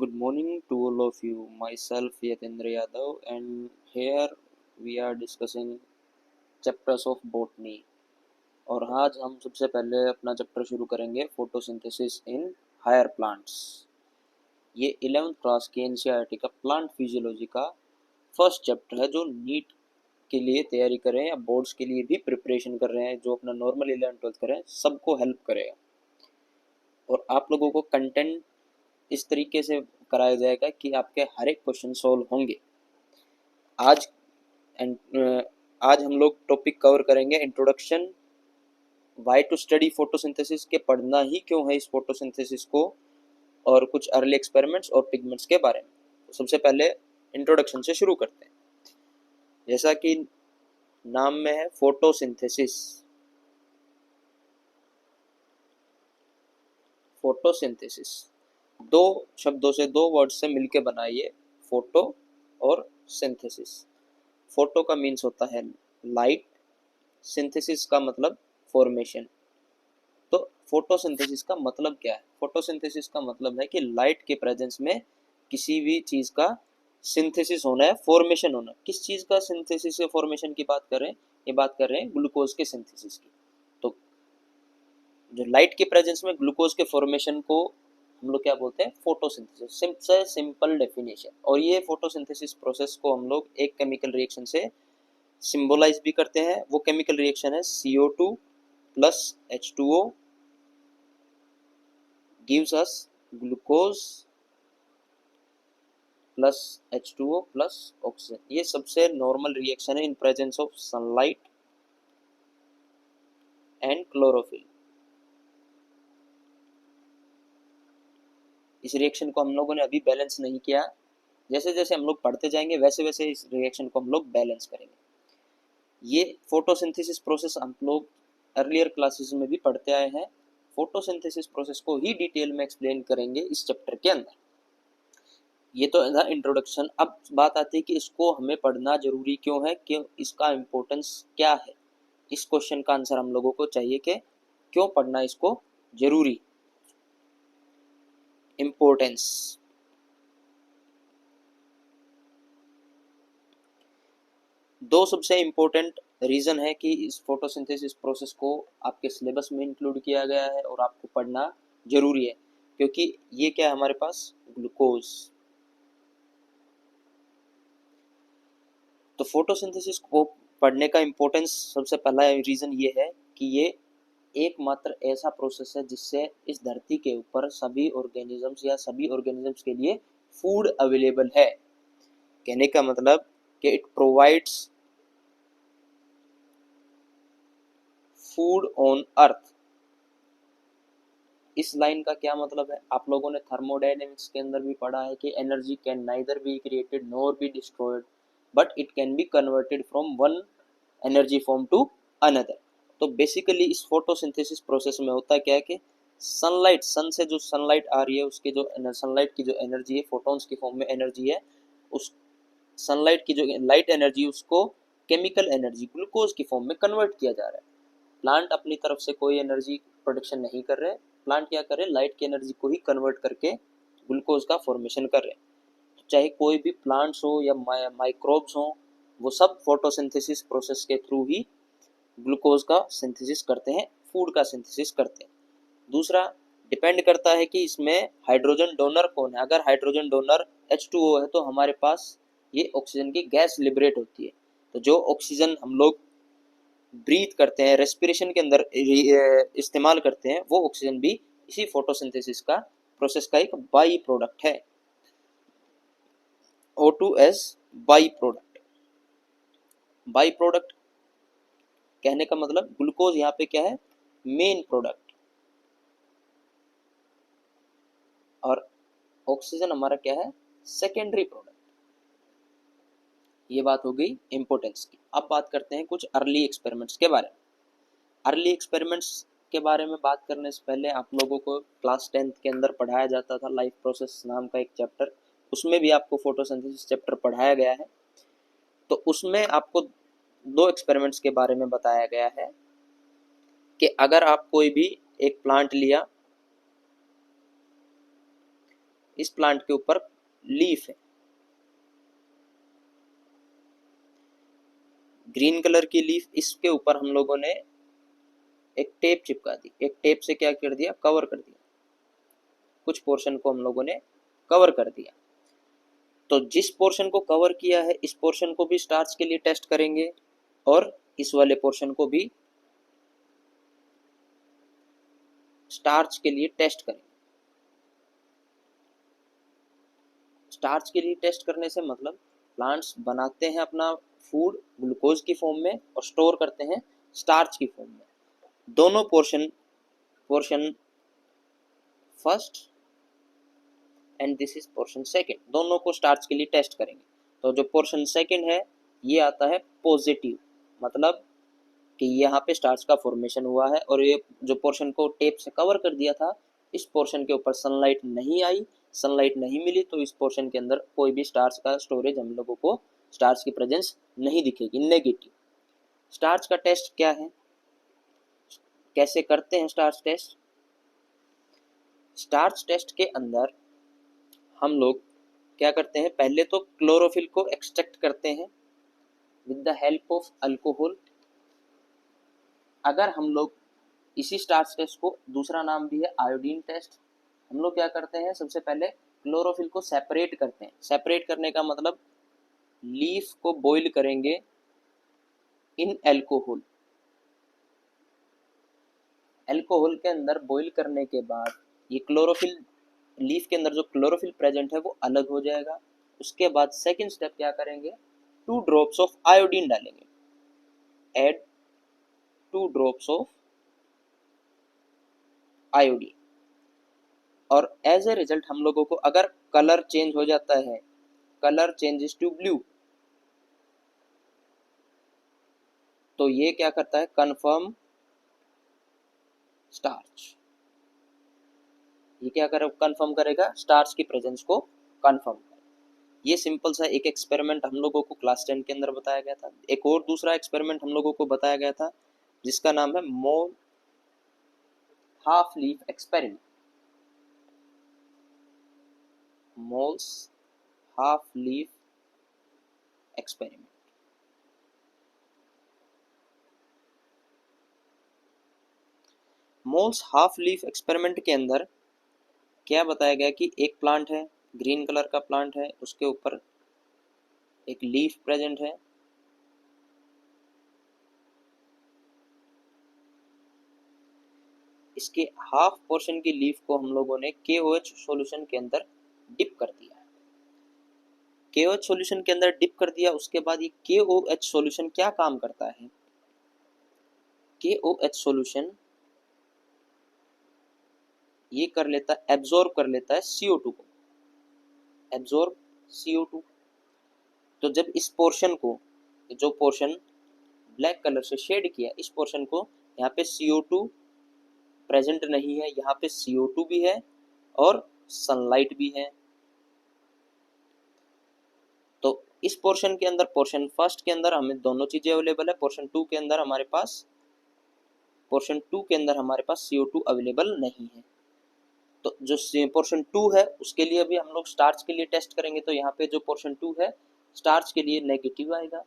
Good morning to all of you. Myself Yatindra Yadav, and here we are discussing chapters of botany. और आज हम सबसे पहले अपना चैप्टर शुरू करेंगे फोटोसिंथेसिस इन हायर प्लांट्स। ये 11th क्लास के एनसीईआरटी का प्लांट फिजियोलॉजी का फर्स्ट चैप्टर है, जो नीट के लिए तैयारी कर रहे हैं या बोर्ड्स के लिए भी प्रिपरेशन कर रहे हैं, जो अपना नॉर्मल 11th-12th कर रहे हैं, सबको हेल्प करेगा। और आप लोगों को कंटेंट इस तरीके से कराया जाएगा कि आपके हर एक क्वेश्चन सॉल्व होंगे। आज आज हम लोग टॉपिक कवर करेंगे introduction, why to study photosynthesis, के पढ़ना ही क्यों है इस फोटोसिंथेसिस को, और कुछ अर्ली एक्सपेरिमेंट्स और पिगमेंट्स के बारे में। तो सबसे पहले इंट्रोडक्शन से शुरू करते हैं। जैसा कि नाम में है फोटोसिंथेसिस, फोटोसिंथेसिस दो शब्दों से, दो वर्ड से मिलके बना, ये फोटो और सिंथेसिस। फोटो का मीन्स होता है लाइट, सिंथेसिस का मतलब फॉर्मेशन। तो फोटोसिंथेसिस का मतलब क्या है? फोटोसिंथेसिस का मतलब है कि लाइट के प्रेजेंस में किसी भी चीज का सिंथेसिस होना है, फॉर्मेशन होना। किस चीज का सिंथेसिस या फॉर्मेशन की बात कर रहे हैं? ये बात कर रहे हैं ग्लूकोज के सिंथेसिस की। तो जो लाइट के प्रेजेंस में ग्लूकोज के फॉर्मेशन को हम लोग क्या बोलते हैं? फोटोसिंथेसिस। Simple definition. और ये फोटोसिंथेसिस प्रोसेस को हम लोग एक केमिकल रिएक्शन से सिंबलाइज भी करते हैं। वो केमिकल रिएक्शन है CO2 plus H2O gives us glucose plus H2O plus oxygen। ये सबसे नॉर्मल रिएक्शन है in presence of sunlight and chlorophyll. इस रिएक्शन को हम लोगों ने अभी बैलेंस नहीं किया। जैसे जैसे हम लोग पढ़ते जाएंगे वैसे वैसे इस रिएक्शन को हम लोग बैलेंस करेंगे। ये फोटोसिंथेसिस प्रोसेस हम लोग अर्लियर क्लासेस में भी पढ़ते आए हैं। फोटोसिंथेसिस प्रोसेस को ही डिटेल में एक्सप्लेन करेंगे इस चैप्टर के अंदर। ये तो था इंट्रोडक्शन। अब बात आती है कि इसको हमें पढ़ना जरूरी क्यों है, क्यों इसका इम्पोर्टेंस क्या है। इस क्वेश्चन का आंसर हम लोगों को चाहिए कि क्यों पढ़ना इसको जरूरी। इम्पोर्टेंस, दो सबसे इम्पोर्टेंट रीजन है कि इस फोटोसिंथेसिस प्रोसेस को आपके सिलेबस में इंक्लूड किया गया है और आपको पढ़ना जरूरी है। क्योंकि ये क्या है हमारे पास? ग्लूकोज। तो फोटोसिंथेसिस को पढ़ने का इम्पोर्टेंस सबसे पहला रीजन ये है कि ये एकमात्र ऐसा प्रोसेस है जिससे इस धरती के ऊपर सभी ऑर्गेनिजम्स या सभी ऑर्गेनिजम्स के लिए फूड अवेलेबल है। कहने का मतलब कि it provides food on earth. इस लाइन का क्या मतलब है? आप लोगों ने थर्मोडायनेमिक्स के अंदर भी पढ़ा है कि energy can neither be created nor be destroyed, but it can be converted from one energy form to another. तो बेसिकली इस फोटोसिंथेसिस प्रोसेस में होता क्या है कि सनलाइट, सन से जो सनलाइट आ रही है उसके जो सनलाइट की जो एनर्जी है, फोटॉन्स की फॉर्म में एनर्जी है, उस सनलाइट की जो लाइट एनर्जी उसको केमिकल एनर्जी ग्लूकोज की फॉर्म में कन्वर्ट किया जा रहा है। प्लांट अपनी तरफ से कोई एनर्जी प्रोडक्शन नहीं कर रहे। प्लांट क्या कर रहे हैं? लाइट की एनर्जी को ही कन्वर्ट करके ग्लूकोज का फॉर्मेशन कर रहे हैं। तो चाहे कोई भी प्लांट्स हो या माइक्रोब्स हो, वो सब फोटोसिंथेसिस प्रोसेस के थ्रू ही ग्लूकोज का सिंथेसिस करते हैं, फूड का सिंथेसिस करते हैं। दूसरा डिपेंड करता है कि इसमें हाइड्रोजन डोनर कौन है। अगर हाइड्रोजन डोनर H2O है तो हमारे पास ये ऑक्सीजन की गैस लिबरेट होती है। तो जो ऑक्सीजन हम लोग ब्रीथ करते हैं, रेस्पिरेशन के अंदर इस्तेमाल करते हैं, वो ऑक्सीजन भी इसी फोटोसिंथेसिस का प्रोसेस का एक बाई प्रोडक्ट है। O2 as by product. By product कहने का मतलब ग्लूकोज यहाँ पे क्या है? मेन प्रोडक्ट, और ऑक्सीजन हमारा क्या है? Secondary product. ये बात हो गई इंपोर्टेंस की। अब बात करते हैं कुछ अर्ली एक्सपेरिमेंट्स के बारे में। अर्ली एक्सपेरिमेंट्स के बारे में बात करने से पहले आप लोगों को क्लास 10th के अंदर पढ़ाया जाता था लाइफ प्रोसेस नाम का एक चैप्टर, उसमें भी आपको फोटोसिंथेसिस चैप्टर पढ़ाया गया है। तो उसमें आपको दो एक्सपेरिमेंट्स के बारे में बताया गया है कि अगर आप कोई भी एक प्लांट लिया, इस प्लांट के ऊपर लीफ है, ग्रीन कलर की लीफ, इसके ऊपर हम लोगों ने एक टेप चिपका दी, एक टेप से क्या कर दिया, कवर कर दिया, कुछ पोर्शन को हम लोगों ने कवर कर दिया। तो जिस पोर्शन को कवर किया है इस पोर्शन को भी स्टार्च के लिए टेस्ट करेंगे और इस वाले पोर्शन को भी स्टार्च के लिए टेस्ट करेंगे। स्टार्च के लिए टेस्ट करने से मतलब प्लांट्स बनाते हैं अपना फूड ग्लूकोज की फॉर्म में और स्टोर करते हैं स्टार्च की फॉर्म में। दोनों portion first and this is portion second, दोनों को स्टार्च के लिए टेस्ट करेंगे। तो जो पोर्शन सेकंड है ये आता है पॉजिटिव, मतलब कि यहाँ पे स्टार्च का फॉर्मेशन हुआ है और ये जो पोर्शन को टेप से कवर कर दिया था इस पोर्शन के ऊपर सनलाइट नहीं आई, सनलाइट नहीं मिली, तो इस पोर्शन के अंदर कोई भी स्टार्च का स्टोरेज हम लोगों को स्टार्च की प्रेजेंस नहीं दिखेगी, नेगेटिव। स्टार्च का टेस्ट क्या है, कैसे करते हैं स्टार्च टेस्ट? स्टार्च टेस्ट के अंदर हम लोग क्या करते हैं, पहले तो क्लोरोफिल को एक्सट्रैक्ट करते हैं with the help of alcohol. अगर हम लोग इसी स्टार्च टेस्ट को, दूसरा नाम भी है आयोडीन टेस्ट, हम लोग क्या करते हैं, सबसे पहले क्लोरोफिल को सेपरेट करते हैं। सेपरेट करने का मतलब लीफ को बॉईल करेंगे इन एल्कोहल, एल्कोहल के अंदर बॉईल करने के बाद ये क्लोरोफिल, लीफ के अंदर जो क्लोरोफिल प्रेजेंट है वो अलग हो जाएगा। उसके बाद सेकंड स्टेप क्या करेंगे, 2 ड्रॉप्स ऑफ आयोडीन डालेंगे, ऐड 2 ड्रॉप्स ऑफ आयोडीन, और एज ए रिजल्ट हम लोगों को अगर कलर चेंज हो जाता है, कलर चेंजेस टू ब्लू, तो ये क्या करता है, कंफर्म स्टार्च। ये क्या कर कंफर्म करेगा, स्टार्च की प्रेजेंस को कंफर्म करेगा। ये सिंपल सा एक एक्सपेरिमेंट हम लोगों को क्लास 10 के अंदर बताया गया था। एक और दूसरा एक्सपेरिमेंट हम लोगों को बताया गया था जिसका नाम है mole half leaf experiment, moles half leaf experiment. Moles half leaf experiment के अंदर क्या बताया गया कि एक प्लांट है, ग्रीन कलर का प्लांट है, उसके ऊपर एक लीफ प्रेजेंट है, इसके हाफ पोर्शन की लीफ को हम लोगों ने KOH सॉल्यूशन के अंदर डिप कर दिया। KOH सॉल्यूशन के अंदर डिप कर दिया, उसके बाद ये KOH सॉल्यूशन क्या काम करता है, KOH सॉल्यूशन ये कर लेता है, एब्जॉर्ब कर लेता है CO2 को, एब्जॉर्ब CO2। तो जब इस पोर्शन को, जो पोर्शन ब्लैक कलर से शेड किया, इस पोर्शन को यहाँ पे CO2 प्रेजेंट नहीं है, यहाँ पे CO2 भी है और सनलाइट भी है। तो इस पोर्शन के अंदर, पोर्शन फर्स्ट के अंदर हमें दोनों चीजें अवेलेबल है, पोर्शन टू के अंदर हमारे पास, पोर्शन टू के अंदर हमारे पास CO2 अवेलेबल नहीं है। तो जो पोर्शन टू है उसके लिए भी हम लोग स्टार्च के लिए टेस्ट करेंगे, तो यहाँ पे जो पोर्शन टू है स्टार्च के लिए नेगेटिव आएगा,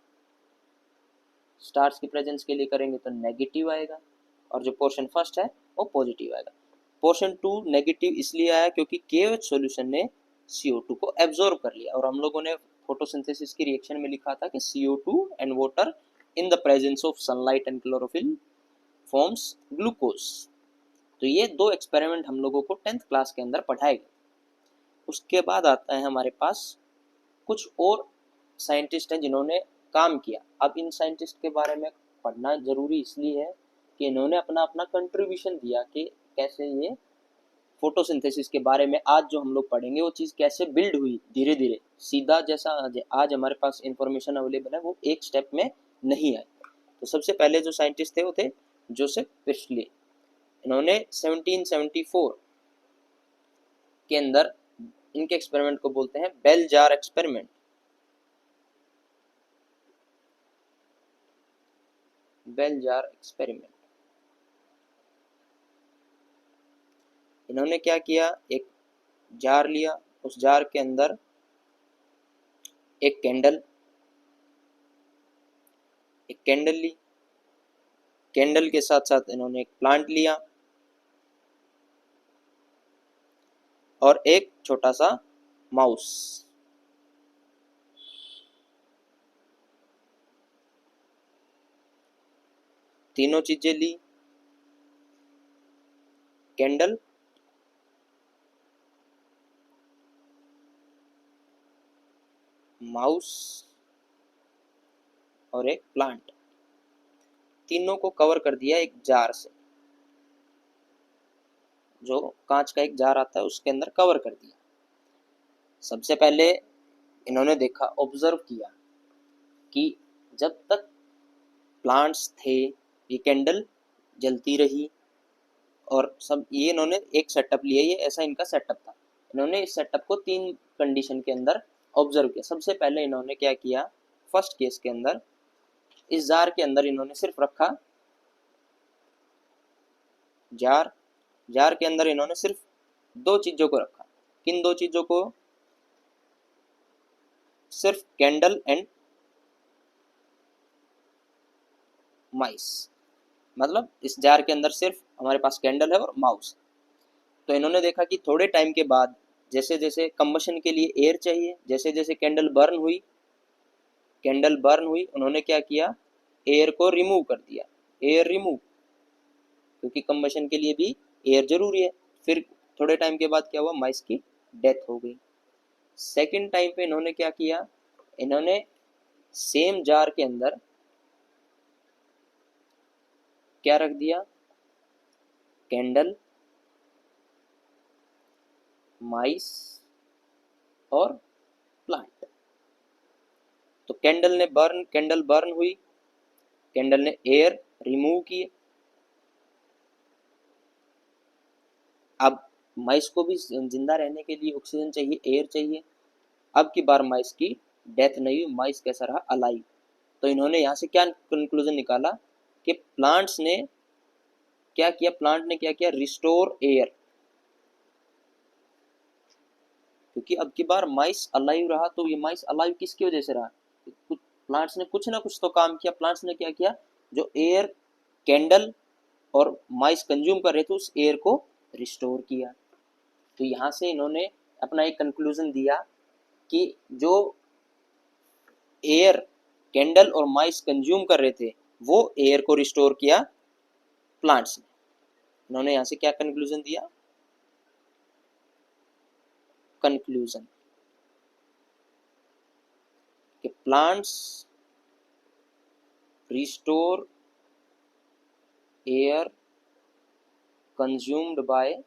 स्टार्च की प्रेजेंस के लिए करेंगे तो नेगेटिव आएगा, और जो पोर्शन फर्स्ट है वो पॉजिटिव आएगा। पोर्शन टू नेगेटिव इसलिए आया क्योंकि KOH सॉल्यूशन ने CO2 को एब्जॉर्ब कर लिया, और हम लोगों ने फोटोसिंथेसिस की रिएक्शन में लिखा था कि CO2 and water in the presence of sunlight and chlorophyll forms glucose. तो ये दो एक्सपेरिमेंट हम लोगों को 10th क्लास के अंदर पढ़ाए गए। उसके बाद आता है हमारे पास कुछ और साइंटिस्ट हैं जिन्होंने काम किया। अब इन साइंटिस्ट के बारे में पढ़ना जरूरी इसलिए है कि इन्होंने अपना अपना कंट्रीब्यूशन दिया कि कैसे ये फोटोसिंथेसिस के बारे में आज जो हम लोग पढ़ेंगे वो चीज़ कैसे बिल्ड हुई धीरे धीरे, सीधा जैसा आज हमारे पास इंफॉर्मेशन अवेलेबल है वो एक स्टेप में नहीं आई। तो सबसे पहले जो साइंटिस्ट थे वो थे जोसेफ प्रिस्टले। इन्होंने 1774 के अंदर इनके एक्सपेरिमेंट को बोलते हैं bell jar experiment, bell jar experiment. इन्होंने क्या किया, एक जार लिया, उस जार के अंदर एक कैंडल ली, कैंडल के साथ साथ इन्होंने एक प्लांट लिया और एक छोटा सा माउस। तीनों चीजें ली, कैंडल, माउस और एक प्लांट, तीनों को कवर कर दिया एक जार से, जो कांच का एक जार आता है उसके अंदर कवर कर दिया। सबसे पहले इन्होंने देखा, ऑब्जर्व किया कि जब तक प्लांट्स थे ये कैंडल जलती रही और सब, ये इन्होंने एक सेटअप लिया, ये ऐसा इनका सेटअप था। इन्होंने इस सेटअप को 3 कंडीशन के अंदर ऑब्जर्व किया। सबसे पहले इन्होंने क्या किया, फर्स्ट केस के अंदर इस जार के अंदर इन्होंने सिर्फ रखा जार के अंदर इन्होंने सिर्फ 2 चीजों को रखा। किन 2 चीजों को? सिर्फ कैंडल एंड माइस। मतलब इस जार के अंदर सिर्फ हमारे पास कैंडल है और माउस। तो इन्होंने देखा कि थोड़े टाइम के बाद जैसे जैसे कंबशन के लिए एयर चाहिए, जैसे जैसे कैंडल बर्न हुई, उन्होंने क्या किया, एयर को रिमूव कर दिया, एयर रिमूव, क्योंकि कंबशन के लिए भी एयर जरूरी है। फिर थोड़े टाइम के बाद क्या हुआ, माइस की डेथ हो गई। सेकेंड टाइम पे इन्होंने क्या किया, इन्होंने सेम जार के अंदर क्या रख दिया, कैंडल, माइस और प्लांट। तो कैंडल बर्न हुई, कैंडल ने एयर रिमूव किए। अब माइस को भी जिंदा रहने के लिए ऑक्सीजन चाहिए, एयर चाहिए। अब की बार माइस की डेथ नहीं हुई, माइस कैसा रहा, अलाइव। तो इन्होंने यहाँ से क्या कंक्लूजन निकाला कि प्लांट ने क्या किया, रिस्टोर एयर। क्योंकि अब की बार माइस अलाइव रहा, तो ये माइस अलाइव किसकी वजह से रहा, कुछ प्लांट्स ने कुछ ना कुछ तो काम किया। प्लांट्स ने क्या किया, जो एयर कैंडल और माइस कंज्यूम कर रहे थे उस एयर को रिस्टोर किया। तो यहाँ से इन्होंने अपना एक कंक्लूजन दिया कि जो एयर कैंडल और माइस कंज्यूम कर रहे थे वो एयर को रिस्टोर किया प्लांट्स ने। इन्होंने यहाँ से क्या कंक्लूजन दिया, कंक्लूजन कि plants restore air consumed by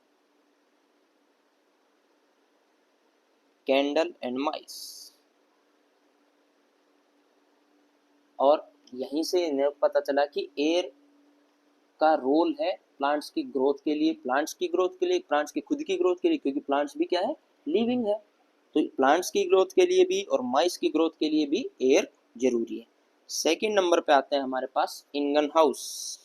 candle and mice. और यहीं से इन्हें पता चला कि एयर का रोल है प्लांट्स की ग्रोथ के लिए, प्लांट्स की खुद की ग्रोथ के लिए, क्योंकि प्लांट्स भी क्या है, लिविंग है। तो प्लांट्स की ग्रोथ के लिए भी और माइस की ग्रोथ के लिए भी एयर जरूरी है। सेकंड नंबर पे आते हैं हमारे पास इंगन हाउस।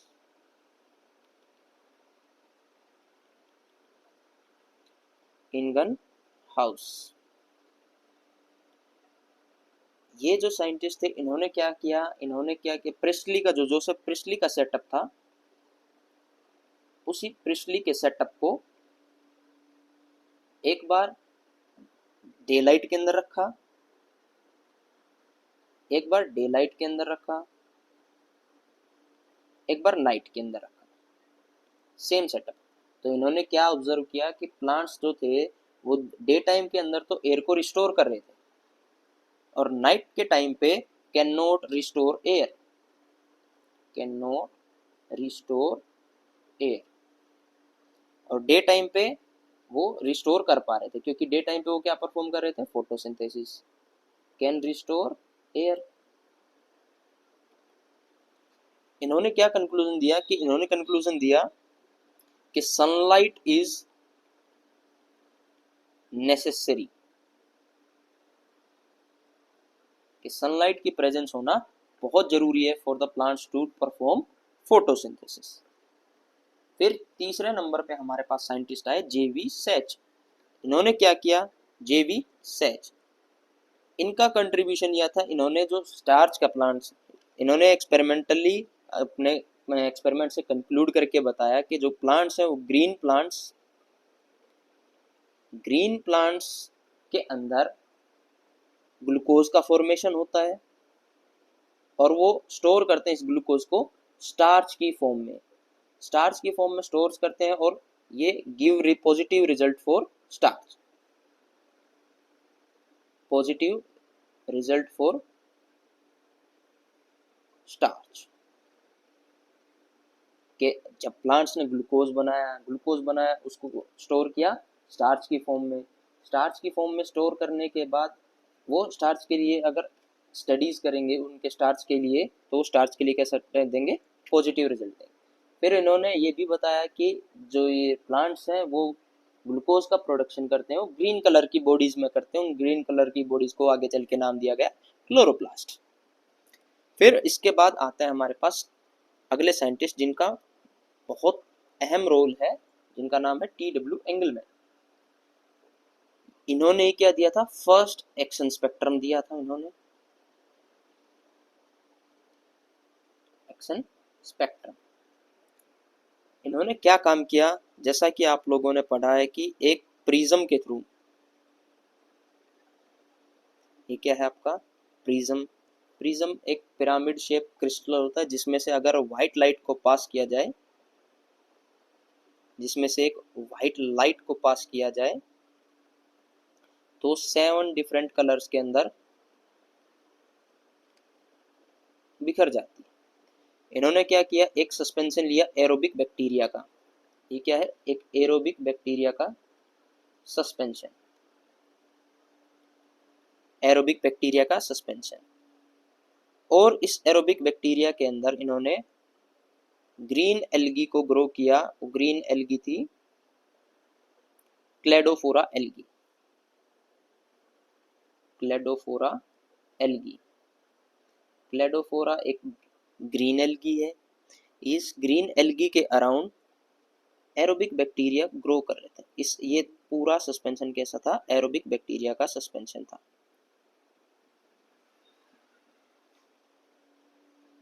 इंगन हाउस, ये जो साइंटिस्ट थे इन्होंने क्या किया, प्रिस्टली का जो जोसेफ प्रिस्टली का सेटअप था, उसी प्रिस्टली के सेटअप को एक बार डे लाइट के अंदर रखा, एक बार नाइट के अंदर रखा, सेम सेटअप। तो इन्होंने क्या ऑब्जर्व किया कि प्लांट्स जो थे वो डे टाइम के अंदर तो एयर को रिस्टोर कर रहे थे और नाइट के टाइम पे कैन नॉट रिस्टोर एयर, और डे टाइम पे वो रिस्टोर कर पा रहे थे, क्योंकि डे टाइम पे वो क्या परफॉर्म कर रहे थे, फोटोसिंथेसिस, कैन रिस्टोर एयर। इन्होंने क्या कंक्लूजन दिया कि सनलाइट इज नेसेसरी, कि सनलाइट की प्रेजेंस होना बहुत जरूरी है for the plants to perform photosynthesis. फिर तीसरे नंबर पे हमारे पास साइंटिस्ट आए जेवी सैच। इन्होंने क्या किया, जेवी सेज। इनका कंट्रीब्यूशन यह था, इन्होंने जो स्टार्च का प्लांट्स, इन्होंने एक्सपेरिमेंटली अपने एक्सपेरिमेंट से कंक्लूड करके बताया कि जो प्लांट्स हैं वो ग्रीन प्लांट्स के अंदर ग्लूकोज का फॉर्मेशन होता है और वो स्टोर करते हैं इस ग्लूकोज को स्टार्च की फॉर्म में स्टोर करते हैं और ये give positive result for starch, positive result for starch. कि जब प्लांट्स ने ग्लूकोज बनाया उसको स्टोर किया स्टार्च की फॉर्म में स्टोर करने के बाद वो स्टार्च के लिए अगर स्टडीज करेंगे उनके स्टार्च के लिए, तो वो स्टार्च के लिए कैसा देंगे, पॉजिटिव रिजल्ट देंगे। फिर इन्होंने ये भी बताया कि जो ये प्लांट्स हैं वो ग्लूकोज का प्रोडक्शन करते हैं, वो ग्रीन कलर की बॉडीज में करते हैं, उन ग्रीन कलर की बॉडीज को आगे चल के नाम दिया गया क्लोरोप्लास्ट। फिर इसके बाद आता है हमारे पास अगले साइंटिस्ट जिनका बहुत अहम रोल है, जिनका नाम है T.W. एंगलमैन। इन्होंने क्या दिया था, फर्स्ट एक्शन स्पेक्ट्रम दिया था इन्होंने, एक्शन स्पेक्ट्रम। इन्होंने क्या काम किया, जैसा कि आप लोगों ने पढ़ा है कि एक प्रिज्म के थ्रू, ये क्या है आपका प्रिज्म एक पिरामिड शेप क्रिस्टल होता है जिसमें से अगर व्हाइट लाइट को पास किया जाए, जिसमें से एक व्हाइट लाइट को पास किया जाए तो 7 डिफरेंट कलर्स के अंदर बिखर जाती है। इन्होंने क्या किया, एक सस्पेंशन लिया एरोबिक बैक्टीरिया का, ये क्या है, एक एरोबिक बैक्टीरिया का सस्पेंशन, एरोबिक बैक्टीरिया का सस्पेंशन। और इस एरोबिक बैक्टीरिया के अंदर इन्होंने ग्रीन एल्गी को ग्रो किया। वो ग्रीन एल्गी थी Cladophora algae, Cladophora algae. Cladophora एक ग्रीन एल्गी है। इस ग्रीन एल्गी के अराउंड एरोबिक बैक्टीरिया ग्रो कर रहे थे। ये पूरा सस्पेंशन कैसा था, एरोबिक बैक्टीरिया का सस्पेंशन था।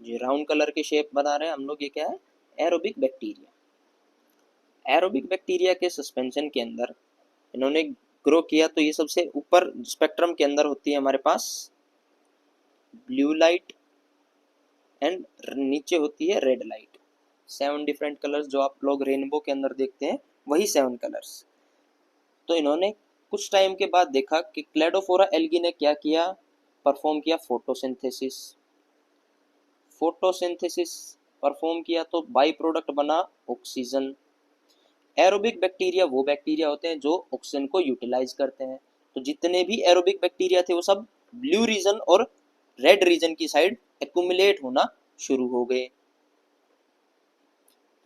जो राउंड कलर के शेप बना रहे हैं हम लोग, ये क्या है, एरोबिक बैक्टीरिया। एरोबिक बैक्टीरिया के सस्पेंशन के अंदर इन्होंने ग्रो किया। तो ये सबसे ऊपर स्पेक्ट्रम के अंदर होती है हमारे पास ब्लू लाइट एंड नीचे होती है रेड लाइट। 7 डिफरेंट कलर्स जो आप लोग रेनबो के अंदर देखते हैं, वही 7 कलर्स। तो इन्होंने कुछ टाइम के बाद देखा कि क्लेडोफोरा एल्गी ने क्या किया, परफॉर्म किया फोटोसिंथेसिस परफॉर्म किया, तो बाई प्रोडक्ट बना ऑक्सीजन। एरोबिक बैक्टीरिया वो बैक्टीरिया होते हैं जो ऑक्सीजन को यूटिलाइज करते हैं। तो जितने भी एरोबिक बैक्टीरिया थे वो सब ब्लू रीजन और रेड रीजन की साइड एक्यूमुलेट होना शुरू हो गए।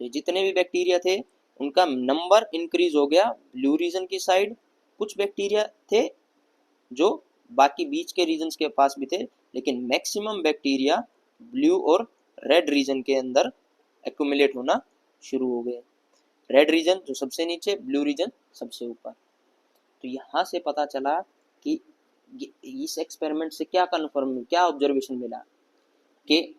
तो जितने भी बैक्टीरिया थे उनका नंबर इंक्रीज हो गया ब्लू रीजन की साइड। कुछ बैक्टीरिया थे जो बाकी बीच के रीजन्स के पास भी थे, लेकिन मैक्सिमम बैक्टीरिया ब्लू और रेड रीजन के अंदर एक्यूमुलेट होना शुरू हो गए। रेड रीजन जो सबसे नीचे, ब्लू रीजन सबसे ऊपर। तो यहाँ से पता चला कि इस एक्सपेरिमेंट से क्या ऑब्जर्वेशन मिला कि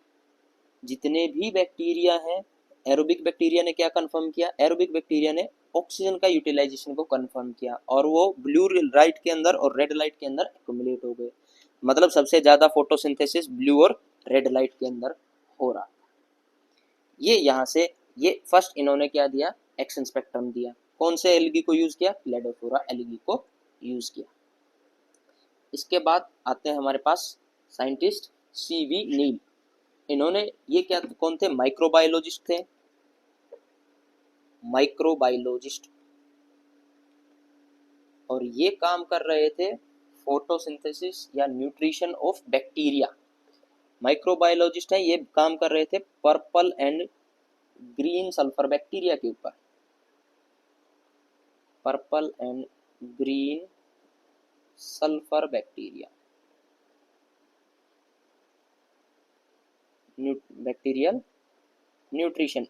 जितने भी बैक्टीरिया हैं, एरोबिक बैक्टीरिया ने क्या कंफर्म किया, एरोबिक बैक्टीरिया ने ऑक्सीजन का यूटिलाइजेशन को कंफर्म किया और वो ब्लू लाइट के अंदर और रेड लाइट के अंदर एक्यूमुलेट हो गए। मतलब सबसे ज्यादा फोटोसिंथेसिस ब्लू और रेड लाइट के अंदर हो रहा। ये यहाँ से ये फर्स्ट इन्होंने क्या दिया, एक्शन स्पेक्ट्रम दिया। कौन से एल्गी को यूज किया, क्लेडोफोरा एल्गी को यूज किया। इसके बाद आते हैं हमारे पास साइंटिस्ट CV नील। इन्होंने ये क्या, कौन थे, माइक्रोबायोलॉजिस्ट थे, माइक्रोबायोलॉजिस्ट। और ये काम कर रहे थे फोटोसिंथेसिस या न्यूट्रिशन ऑफ बैक्टीरिया। माइक्रोबायोलॉजिस्ट है, ये काम कर रहे थे purple and green sulphur bacteria के ऊपर, purple and green sulphur bacteria, bacterial nutrition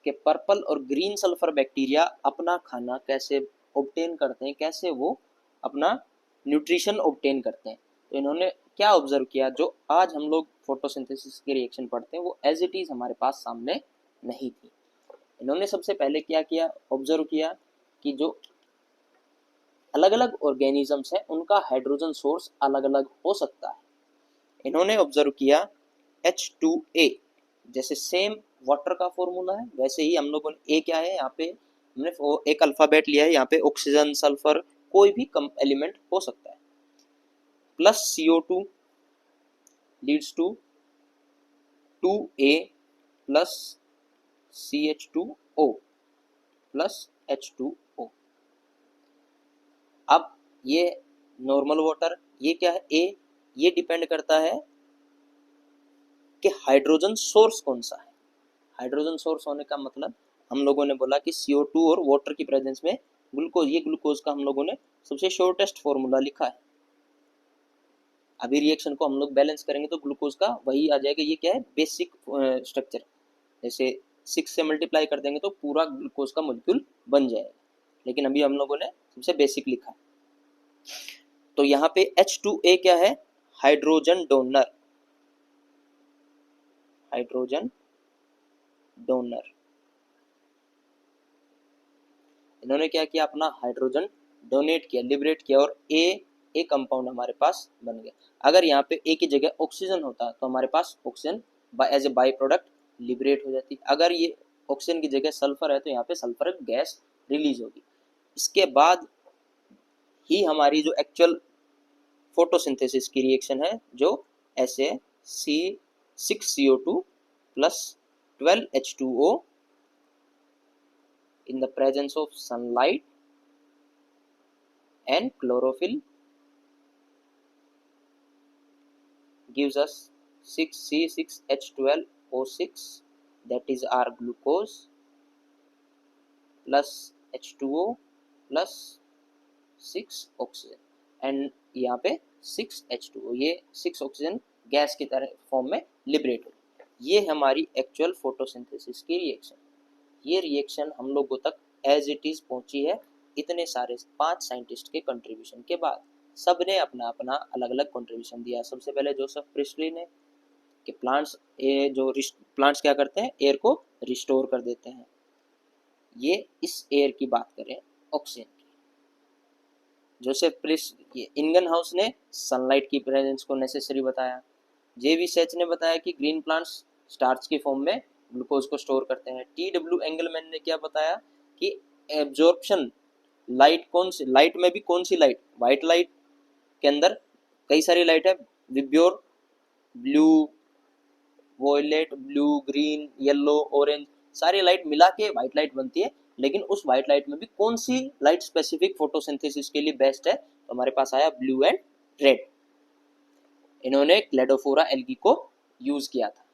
के पर्पल और ग्रीन सल्फर बैक्टीरिया अपना खाना कैसे ऑब्टेन करते हैं, कैसे वो अपना न्यूट्रिशन ऑब्टेन करते हैं। तो इन्होंने क्या ऑब्जर्व किया, जो आज हम लोग फोटोसिंथेसिस के रिएक्शन पढ़ते हैं वो एज इट इज हमारे पास सामने नहीं थी। इन्होंने सबसे पहले क्या किया, ऑब्जर्व किया कि जो अलग अलग ऑर्गेनिजम्स हैं उनका हाइड्रोजन सोर्स अलग अलग हो सकता है। इन्होंने ऑब्जर्व किया H2A, जैसे सेम वाटर का फॉर्मूला है वैसे ही हम लोगों ने ए क्या है, यहाँ पे हमने एक अल्फाबेट लिया है, यहाँ पे ऑक्सीजन, सल्फर, कोई भी कम एलिमेंट हो सकता है, plus CO2 leads to 2A plus CH2O plus H2O। अब ये नॉर्मल वाटर, ये क्या है A, ये डिपेंड करता है कि हाइड्रोजन सोर्स कौन सा है। हाइड्रोजन सोर्स होने का मतलब हम लोगों ने बोला कि CO2 और वाटर की प्रेजेंस में ग्लूकोज, ये ग्लूकोज का हम लोगों ने सबसे शॉर्टेस्ट फॉर्मूला लिखा है। अभी रिएक्शन को हम लोग बैलेंस करेंगे तो ग्लूकोज का वही आ जाएगा, ये क्या है बेसिक स्ट्रक्चर, जैसे 6 से मल्टीप्लाई कर देंगे तो पूरा ग्लूकोज का मॉलिक्यूल बन जाएगा, लेकिन अभी हम लोगों ने सबसे बेसिक लिखा है। तो यहाँ पे H2A क्या है, हाइड्रोजन डोनर, हाइड्रोजन डोनर। इन्होंने क्या किया, अपना हाइड्रोजन डोनेट किया, लिबरेट किया, और ए कंपाउंड हमारे पास बन गया। अगर यहाँ पे ए की जगह ऑक्सीजन होता तो हमारे पास oxygen as a byproduct liberate हो जाती। अगर ये ऑक्सीजन की जगह सल्फर है तो यहाँ पे सल्फर गैस रिलीज होगी। इसके बाद ही हमारी जो एक्चुअल फोटोसिंथेसिस की रिएक्शन है, जो ऐसे C6CO2 plus 12H2O in the presence of sunlight and chlorophyll gives us 6C6H12O6, that is our glucose, plus H2O plus 6 oxygen, and यहाँ पे 6H2O, ये 6 ऑक्सीजन गैस की तरह फॉर्म में लिबरेट हो। ये हमारी एक्चुअल फोटोसिंथेसिस की रिएक्शन। ये रिएक्शन हम लोगों तक एज इट इज पहुंची है इतने सारे 5 साइंटिस्ट के कंट्रीब्यूशन के बाद। सब ने अपना अपना अलग अलग कंट्रीब्यूशन दिया। सबसे पहले जोसेफ प्रिस्टली ने कि प्लांट्स क्या करते हैं, एयर को रिस्टोर कर देते हैं। ये इस एयर की बात करें ऑक्सीजन की, जोसेफ प्रिस्टली, इंगन हाउस ने सनलाइट की प्रेजेंस को नेसेसरी बताया। जेवी सेच ने बताया कि ग्रीन प्लांट्स स्टार्च की फॉर्म में ग्लूकोज को स्टोर करते हैं। TW एंगलमैन ने क्या बताया कि एब्जॉर्प्शन लाइट, कौन सी लाइट में भी कौन सी लाइट, व्हाइट लाइट के अंदर कई सारी लाइट है, VIBGYOR, blue, violet, blue, green, yellow, orange, सारी लाइट मिला के व्हाइट लाइट बनती है। लेकिन उस व्हाइट लाइट में भी कौन सी लाइट स्पेसिफिक फोटोसिंथेसिस के लिए बेस्ट है, तो हमारे पास आया ब्लू एंड रेड। इन्होंने क्लेडोफोरा एल्गी को यूज किया था।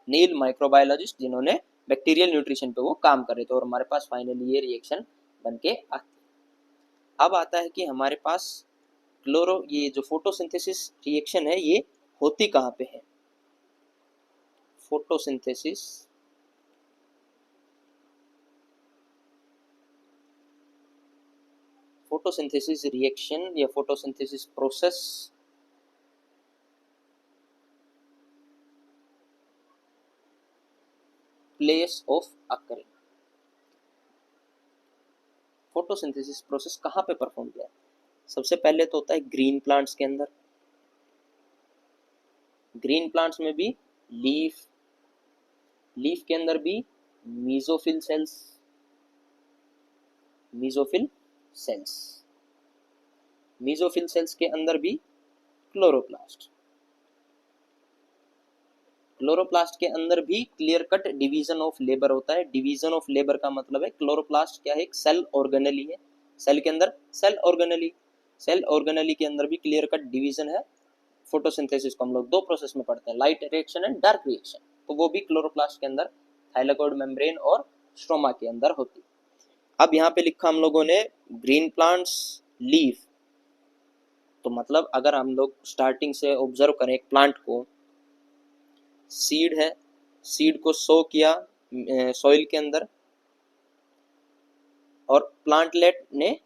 नील माइक्रोबायोलॉजिस्ट जिन्होंने बैक्टीरियल न्यूट्रिशन पे वो काम कर रहे थे, और हमारे पास फाइनली ये रिएक्शन बन के आती है। अब आता है कि हमारे पास ये जो फोटोसिंथेसिस रिएक्शन है ये होती कहाँ पे है। फोटोसिंथेसिस रिएक्शन या photosynthesis process place of occurring. Photosynthesis process कहाँ पे परफॉर्म किया है? सबसे पहले तो होता है ग्रीन प्लांट्स के अंदर। ग्रीन प्लांट्स में भी लीफ के अंदर भी मीजोफिल सेल्स के अंदर भी क्लोरोप्लास्ट के अंदर भी clear cut division of labour होता है। डिवीजन ऑफ लेबर का मतलब है क्लोरोप्लास्ट क्या है, एक सेल ऑर्गेनेली है। सेल के अंदर सेल ऑर्गेनेली के अंदर भी क्लियर कट डिवीजन है। फोटोसिंथेसिस को हम लोग 2 प्रोसेस में पढ़ते हैं, light reaction and dark reaction. तो वो भी क्लोरोप्लास्ट के अंदर थाइलाकोइड मेम्ब्रेन और स्ट्रोमा के अंदर होती है। अब यहाँ पे लिखा हम लोगों ने ग्रीन प्लांट्स लीफ, तो मतलब अगर हम लोग स्टार्टिंग से ऑब्जर्व करें एक प्लांट को, सीड है, सीड को सो किया सॉइल के अंदर, और प्लांटलेट ने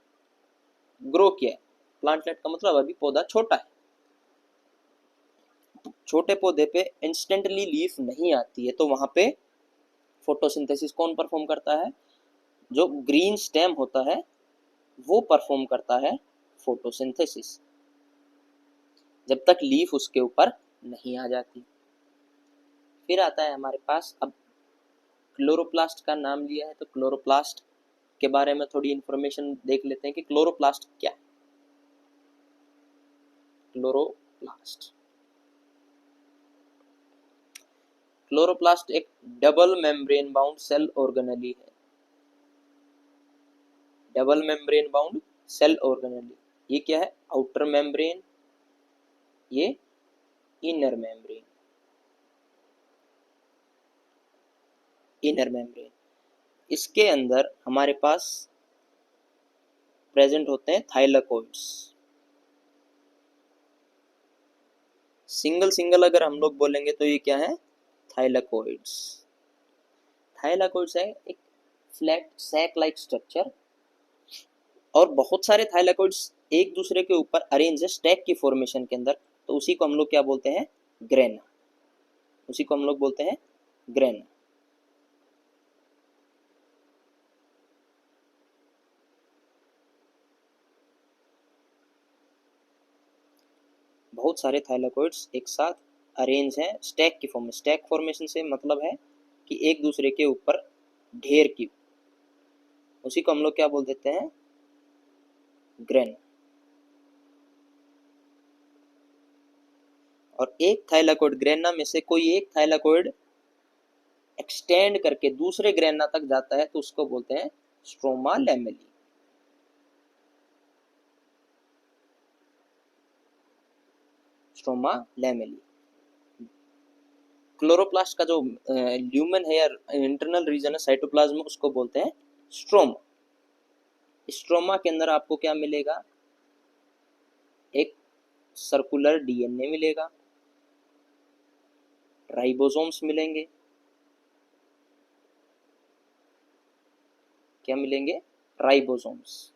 ग्रो किया है। प्लांटलेट का मतलब अभी पौधा छोटा है, छोटे पौधे पे इंस्टेंटली लीफ नहीं आती है, तो वहां पे फोटोसिंथेसिस कौन परफॉर्म करता है? जो ग्रीन स्टेम होता है वो परफॉर्म करता है फोटोसिंथेसिस, जब तक लीफ उसके ऊपर नहीं आ जाती। फिर आता है हमारे पास, अब क्लोरोप्लास्ट का नाम लिया है तो क्लोरोप्लास्ट के बारे में थोड़ी इंफॉर्मेशन देख लेते हैं कि क्लोरोप्लास्ट क्या है। क्लोरोप्लास्ट क्लोरोप्लास्ट एक double membrane bound cell organelle है। Double membrane bound cell organelle, ये क्या है? आउटर मेम्ब्रेन, ये इनर मेम्ब्रेन। इनर मेम्ब्रेन, इसके अंदर हमारे पास प्रेजेंट होते हैं थाइलाकोइड्स। सिंगल सिंगल अगर हम लोग बोलेंगे तो ये क्या है? थाइलाकोइड्स। थाइलाकोइड्स है एक फ्लैट सैक लाइक स्ट्रक्चर, और बहुत सारे थाइलाकोइड्स एक दूसरे के ऊपर अरेंज है स्टैक की फॉर्मेशन के अंदर, तो उसी को हम लोग क्या बोलते हैं? ग्रेना। उसी को हम लोग बोलते हैं ग्रेना। बहुत सारे थाइलाकोइड्स एक साथ अरेंज हैं स्टैक की फॉर्म में। स्टैक फॉर्मेशन से मतलब है कि एक दूसरे के ऊपर ढेर की, उसी को हम लोग क्या बोल देते हैं? ग्रेन। और एक थाइलाकोइड ग्रेना में से कोई एक थाइलाकोइड एक्सटेंड करके दूसरे ग्रेना तक जाता है तो उसको बोलते हैं stroma lamellae. Stroma lamellae. Chloroplast का जो ल्यूमेन है या इंटरनल रीजन है साइटोप्लाज्म, उसको बोलते हैं स्ट्रोमा। स्ट्रोमा के अंदर आपको क्या मिलेगा? एक सर्कुलर डीएनए मिलेगा, राइबोसोम्स मिलेंगे। क्या मिलेंगे? राइबोसोम्स।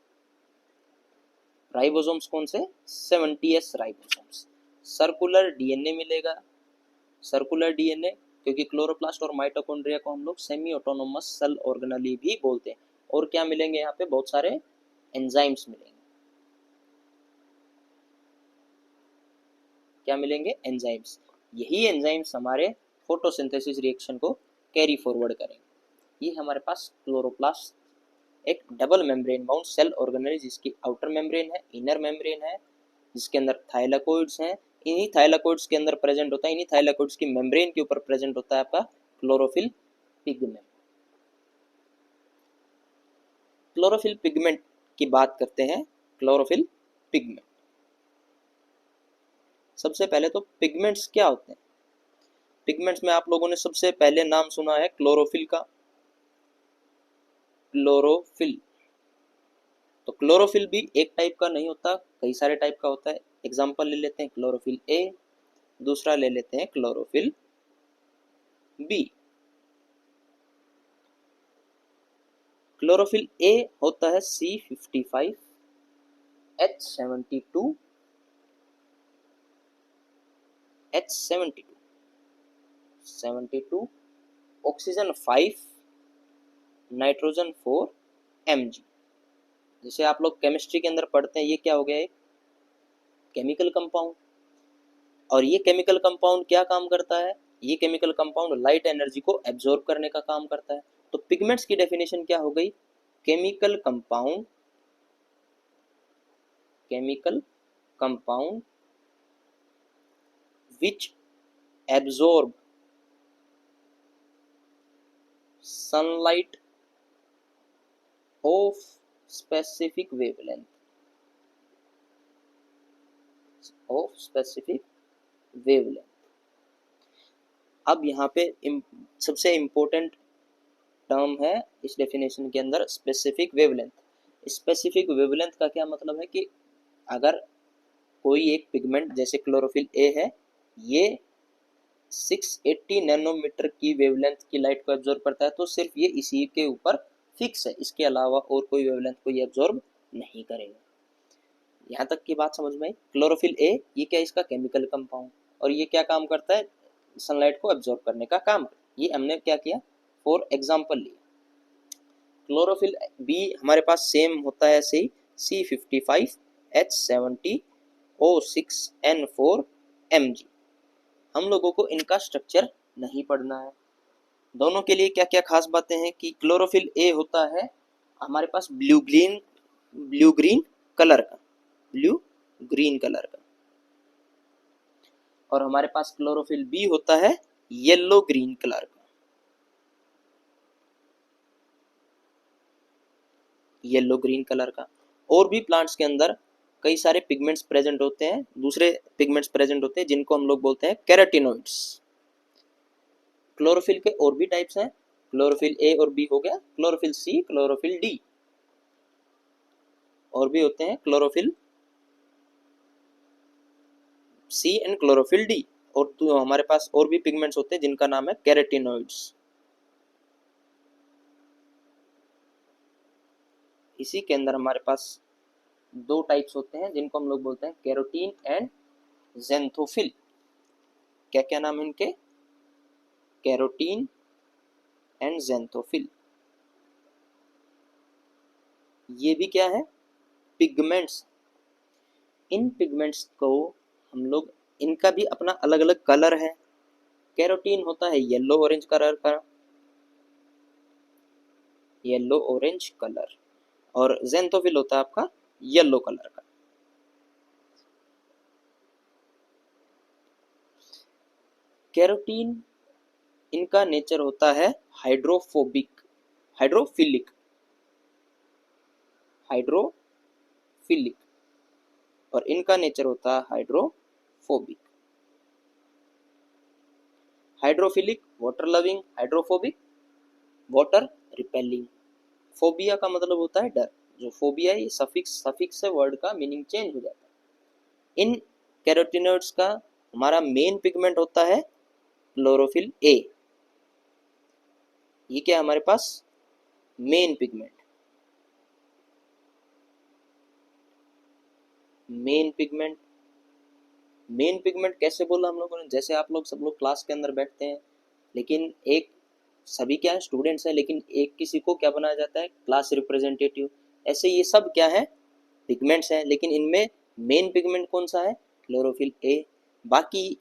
राइबोसोम्स कौन से? 70S ribosomes. सर्कुलर डीएनए मिलेगा। सर्कुलर डीएनए, क्योंकि क्लोरोप्लास्ट और माइटोकॉन्ड्रिया को हम लोग सेमी ऑटोनोमस सेल ऑर्गेनेली भी बोलते हैं। और क्या मिलेंगे यहाँ पे? बहुत सारे एंजाइम्स मिलेंगे। क्या मिलेंगे? एंजाइम्स। यही एंजाइम्स हमारे फोटोसिंथेसिस रिएक्शन को कैरी फॉरवर्ड करेंगे। ये हमारे पास क्लोरोप्लास्ट एक double membrane bound cell organelle, जिसकी आउटर मेम्ब्रेन है, इनर मेम्ब्रेन है, जिसके अंदर थाइलाकोइड्स हैं। इन्हीं थाइलाकोइड्स के अंदर प्रेजेंट होता है, इन्हीं थाइलाकोइड्स की मेम्ब्रेन के ऊपर प्रेजेंट होता है आपका क्लोरोफिल पिगमेंट। क्लोरोफिल पिगमेंट की बात करते हैं। क्लोरोफिल पिगमेंट, सबसे पहले तो पिगमेंट्स क्या होते हैं? पिगमेंट्स में आप लोगों ने सबसे पहले नाम सुना है क्लोरोफिल का। क्लोरोफिल, तो क्लोरोफिल भी एक टाइप का नहीं होता, कई सारे टाइप का होता है। एग्जांपल ले लेते हैं क्लोरोफिल ए, दूसरा ले लेते हैं क्लोरोफिल बी। क्लोरोफिल ए होता है C55H72 H72 oxygen 5 nitrogen 4 Mg। जैसे आप लोग केमिस्ट्री के अंदर पढ़ते हैं, ये क्या हो गया? एक केमिकल कंपाउंड। और ये केमिकल कंपाउंड क्या काम करता है? ये केमिकल कंपाउंड लाइट एनर्जी को एब्जॉर्ब करने का काम करता है। तो पिगमेंट्स की डेफिनेशन क्या हो गई? Chemical compound, chemical compound which absorb sunlight of specific wavelength, of specific wavelength। अब यहाँ पे सबसे इम्पोर्टेंट टर्म है इस डेफिनेशन के अंदर, स्पेसिफिक वेवलेंथ। स्पेसिफिक वेवलेंथ का क्या मतलब है कि अगर कोई एक पिगमेंट जैसे क्लोरोफिल ए है, ये 680 नैनोमीटर की वेवलेंथ की लाइट को एब्जॉर्ब करता है, तो सिर्फ ये इसी के ऊपर फिक्स है, इसके अलावा और कोई वेवलेंथ को ये एब्जॉर्ब नहीं करेगा। यहाँ तक की बात समझ में आई। क्लोरोफिल ए ये क्या, इसका केमिकल कंपाउंड, और ये क्या काम करता है, सनलाइट को एब्जॉर्ब करने का काम। ये हमने क्या किया, फॉर एग्जाम्पल लिया। क्लोरोफिल बी हमारे पास सेम होता है ऐसे ही, C55H70O6N4Mg। हम लोगों को इनका स्ट्रक्चर नहीं पढ़ना है। दोनों के लिए क्या क्या खास बातें हैं कि क्लोरोफिल ए होता है हमारे पास ब्लू ग्रीन कलर का, ब्लू ग्रीन कलर का, और हमारे पास क्लोरोफिल बी होता है येलो ग्रीन कलर का, येलो ग्रीन कलर का। और भी प्लांट्स के अंदर कई सारे पिगमेंट्स प्रेजेंट होते हैं, दूसरे पिगमेंट्स प्रेजेंट होते हैं जिनको हम लोग बोलते हैं कैरोटीनॉइड्स। क्लोरोफिल के और भी टाइप्स हैं, क्लोरोफिल ए और बी हो गया, क्लोरोफिल सी, क्लोरोफिल डी, और भी होते हैं chlorophyll C and chlorophyll D. और तो हमारे पास और भी पिगमेंट्स होते हैं जिनका नाम है कैरोटीनॉइड्स। इसी के अंदर हमारे पास दो टाइप्स होते हैं जिनको हम लोग बोलते हैं कैरोटीन एंड ज़ैंथोफिल। क्या क्या नाम है इनके, कैरोटीन एंड ज़ैंथोफिल। ये भी क्या है, पिगमेंट्स। इन पिगमेंट्स को हम लोग, इनका भी अपना अलग अलग कलर है। कैरोटीन होता है येलो ऑरेंज कलर का, येलो ऑरेंज कलर, और ज़ैंथोफिल होता है आपका येलो कलर का। कैरोटीन इनका नेचर होता है हाइड्रोफोबिक, हाइड्रोफिलिक, हाइड्रोफिलिक, और इनका नेचर होता है hydrophobic. Hydrophilic water loving, hydrophobic water repelling. Phobia का मतलब होता है डर, जो फोबिया है ये सफिक्स से वर्ड का मीनिंग चेंज हो जाता है। इन कैरोटीनॉइड्स का हमारा मेन पिगमेंट होता है क्लोरोफिल ए। ये क्या है हमारे पास, main pigment, main pigment. Main pigment कैसे बोला हम लोगों ने, जैसे आप लोग सब लोग क्लास के अंदर बैठते हैं, लेकिन एक सभी क्या है, स्टूडेंट्स हैं, लेकिन एक किसी को क्या बनाया जाता है, क्लास रिप्रेजेंटेटिव। ऐसे ये सब क्या है, पिगमेंट्स हैं, लेकिन इनमें मेन पिगमेंट कौन सा है, क्लोरोफिल ए। बाकी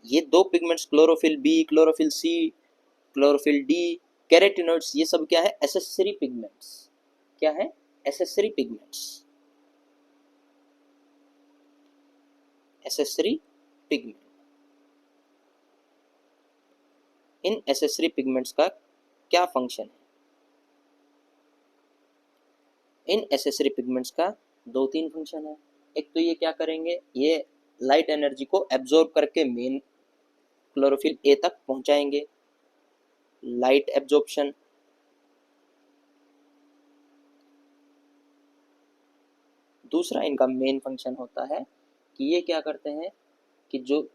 ये दो pigments chlorophyll B, chlorophyll C, chlorophyll D, carotenoids, ये सब क्या है, एसेसरी पिगमेंट्स। क्या है, एसेसरी पिगमेंट्स, एसेसरी पिगमेंट। इन एसेसरी पिगमेंट्स का क्या फंक्शन है, इन एसेसरी पिगमेंट्स का दो तीन फंक्शन है। एक तो ये क्या करेंगे, ये लाइट एनर्जी को एब्जॉर्ब करके मेन क्लोरोफिल ए तक पहुंचाएंगे, लाइट एब्जॉर्प्शन। दूसरा इनका मेन फंक्शन होता है कि ये क्या करते हैं कि जो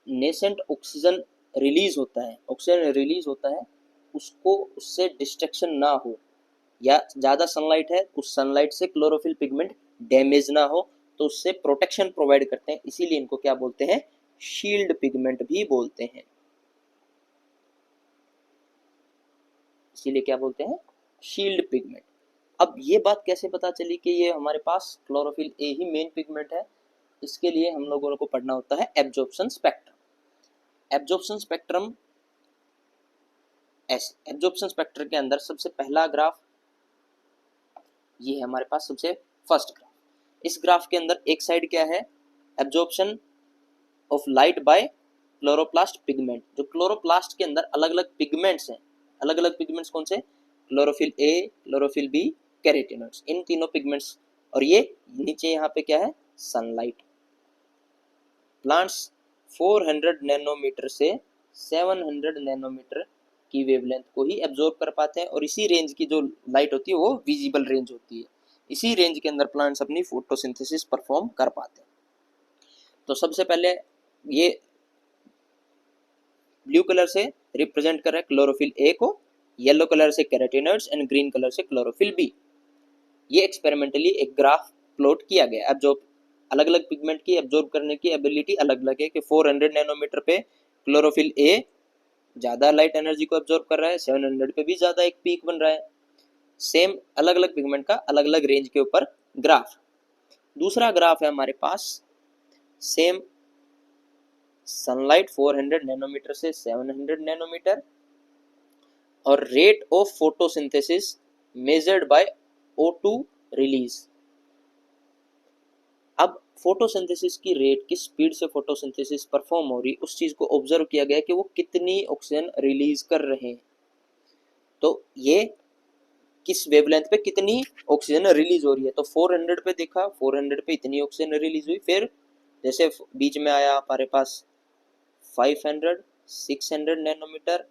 नेसेंट ऑक्सीजन रिलीज होता है, ऑक्सीजन रिलीज होता है, उसको, उससे डिस्ट्रक्शन ना हो, या ज़्यादा सनलाइट है उस सनलाइट से क्लोरोफिल पिगमेंट डैमेज ना हो, तो उससे प्रोटेक्शन प्रोवाइड करते हैं। इसीलिए इनको क्या बोलते हैं, शील्ड पिगमेंट भी बोलते हैं। इसीलिए क्या बोलते हैं, शील्ड पिगमेंट। अब ये बात कैसे पता चली कि ये हमारे पास chlorophyll A he main pigment है, इसके लिए हम लोगों को पढ़ना होता है absorption spectrum. Absorption spectrum, absorption spectrum के अंदर सबसे पहला ग्राफ ये है हमारे पास, सबसे फर्स्ट ग्राफ। इस ग्राफ के अंदर एक साइड क्या है, absorption of light by chloroplast pigment. जो क्लोरोप्लास्ट के अंदर अलग अलग पिगमेंट्स हैं, अलग अलग पिगमेंट्स कौन से, chlorophyll A, chlorophyll B, carotenoids, इन तीनों पिगमेंट्स। और ये नीचे यहाँ पे क्या है, सनलाइट। प्लांट्स 400 नैनोमीटर से 700 नैनोमीटर की वेवलेंथ को ही एब्जॉर्ब कर पाते हैं, और इसी रेंज की जो लाइट होती है वो विजिबल रेंज होती है। इसी रेंज के अंदर प्लांट्स अपनी फोटोसिंथेसिस परफॉर्म कर पाते हैं। तो सबसे पहले ये ब्लू कलर से रिप्रेजेंट कर रहा है क्लोरोफिल ए को, येलो कलर से कैरोटीनॉइड्स एंड ग्रीन कलर से क्लोरोफिल बी। ये एक्सपेरिमेंटली एक ग्राफ प्लॉट किया गया। अब जो अलग अलग पिगमेंट की एब्जॉर्ब करने की एबिलिटी अलग अलग है कि 400 नैनोमीटर पे क्लोरोफिल ए ज़्यादा लाइट एनर्जी को एब्जॉर्ब कर रहा है, 700 पे भी ज़्यादा एक पीक बन रहा है। सेम अलग अलग पिगमेंट का अलग अलग रेंज के ऊपर ग्राफ। दूसरा ग्राफ है हमारे पास सेम सनलाइट 400 नैनोमीटर से 700 नैनोमीटर और rate of photosynthesis measured by O2 release. अब फोटोसिंथेसिस की रेट, किस स्पीड से फोटोसिंथेसिस परफॉर्म हो रही, उस चीज को ऑब्जर्व किया गया कि वो कितनी ऑक्सीजन रिलीज कर रहे हैं। तो ये किस वेवलेंथ पे कितनी ऑक्सीजन रिलीज हो रही है। तो 400 पे देखा, 400 पे इतनी ऑक्सीजन रिलीज हुई। फिर जैसे बीच में आया हमारे पास 500, 600 नैनोमीटर,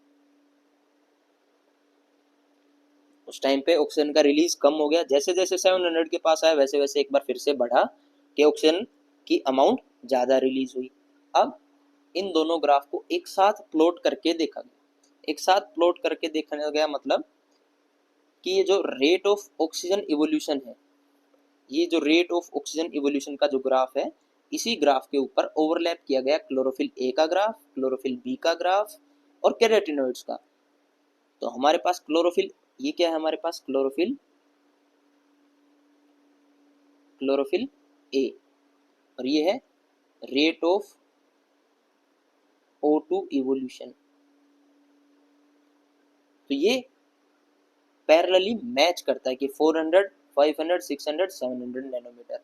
उस टाइम पे ऑक्सीजन का रिलीज कम हो गया। जैसे जैसे 700 के पास आया वैसे वैसे एक बार फिर से बढ़ा कि ऑक्सीजन की अमाउंट ज़्यादा रिलीज हुई। अब इन दोनों ग्राफ को एक साथ प्लॉट करके देखा गया। एक साथ प्लॉट करके देखा गया मतलब कि ये जो रेट ऑफ ऑक्सीजन इवोल्यूशन है, ये जो रेट ऑफ ऑक्सीजन इवोल्यूशन का जो ग्राफ है, इसी ग्राफ के ऊपर ओवरलैप किया गया क्लोरोफिल ए का ग्राफ, क्लोरोफिल बी का ग्राफ और कैरोटीनॉइड्स का। तो हमारे पास क्लोरोफिल, ये क्या है हमारे पास क्लोरोफिल ए, और ये है रेट ऑफ O2 इवोल्यूशन। तो ये पैरेलली मैच करता है कि 400, 500, 600, 700 नैनोमीटर।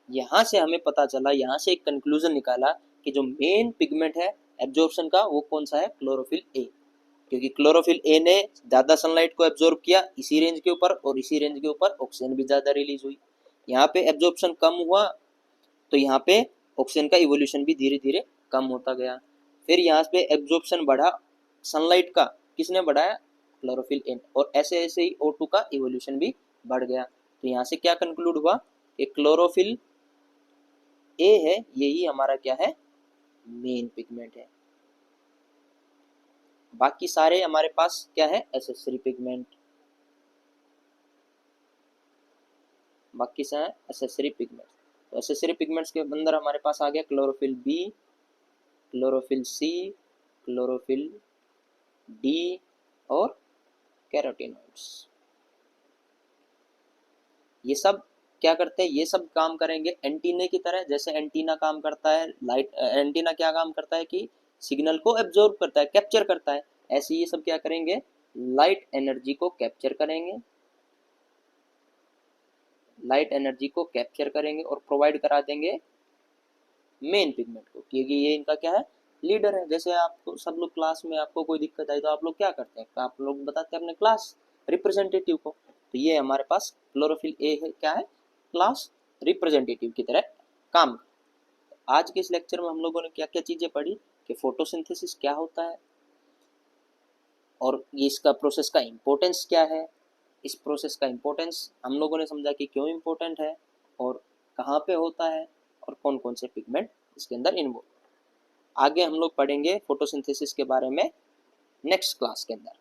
यहाँ से हमें पता चला, यहाँ से एक कंक्लूजन निकाला कि जो मेन पिगमेंट है एब्जॉर्प्शन का वो कौन सा है, क्लोरोफिल ए। क्योंकि क्लोरोफिल ए ने ज़्यादा सनलाइट को एब्जॉर्ब किया इसी रेंज के ऊपर, और इसी रेंज के ऊपर ऑक्सीजन भी ज़्यादा रिलीज हुई। यहाँ पे एब्जॉर्प्शन कम हुआ तो यहाँ पे ऑक्सीजन का इवोल्यूशन भी धीरे धीरे कम होता गया। फिर यहाँ पे एब्जॉर्प्शन बढ़ा सनलाइट का, किसने बढ़ाया, क्लोरोफिल ए, और ऐसे ऐसे ही O2 का इवोल्यूशन भी बढ़ गया। तो यहाँ से क्या कंक्लूड हुआ कि क्लोरोफिल ए है, यही हमारा क्या है, मेन पिगमेंट है। बाकी सारे हमारे पास क्या है, एसेसरी पिगमेंट। बाकी से है एसेसरी पिगमेंट। तो एसेसरी पिगमेंट्स के अंदर हमारे पास आ गया chlorophyll B, chlorophyll C, chlorophyll D और कैरोटीनॉइड्स। ये सब क्या करते हैं, ये सब काम करेंगे एंटीने की तरह। जैसे एंटीना काम करता है, लाइट एंटीना क्या काम करता है कि सिग्नल को एब्जॉर्ब करता है, कैप्चर करता है। ऐसे ये सब क्या करेंगे, लाइट एनर्जी को कैप्चर करेंगे, लाइट एनर्जी को कैप्चर करेंगे और प्रोवाइड करा देंगे मेन पिगमेंट को, क्योंकि ये इनका क्या है, लीडर है। जैसे आपको सब लोग क्लास में आपको कोई दिक्कत आई तो आप लोग क्या करते हैं, आप लोग बताते हैं अपने क्लास रिप्रेजेंटेटिव को। तो ये हमारे पास क्लोरोफिल ए है, क्या है, क्लास रिप्रेजेंटेटिव की तरह काम। आज के इस लेक्चर में हम लोगों ने क्या क्या चीज़ें पढ़ी कि फोटोसिंथेसिस क्या होता है और ये इसका प्रोसेस का इम्पोर्टेंस क्या है। इस प्रोसेस का इम्पोर्टेंस हम लोगों ने समझा कि क्यों इम्पोर्टेंट है और कहाँ पे होता है और कौन कौन से पिगमेंट इसके अंदर इन्वॉल्व। आगे हम लोग पढ़ेंगे फोटोसिंथेसिस के बारे में नेक्स्ट क्लास के अंदर।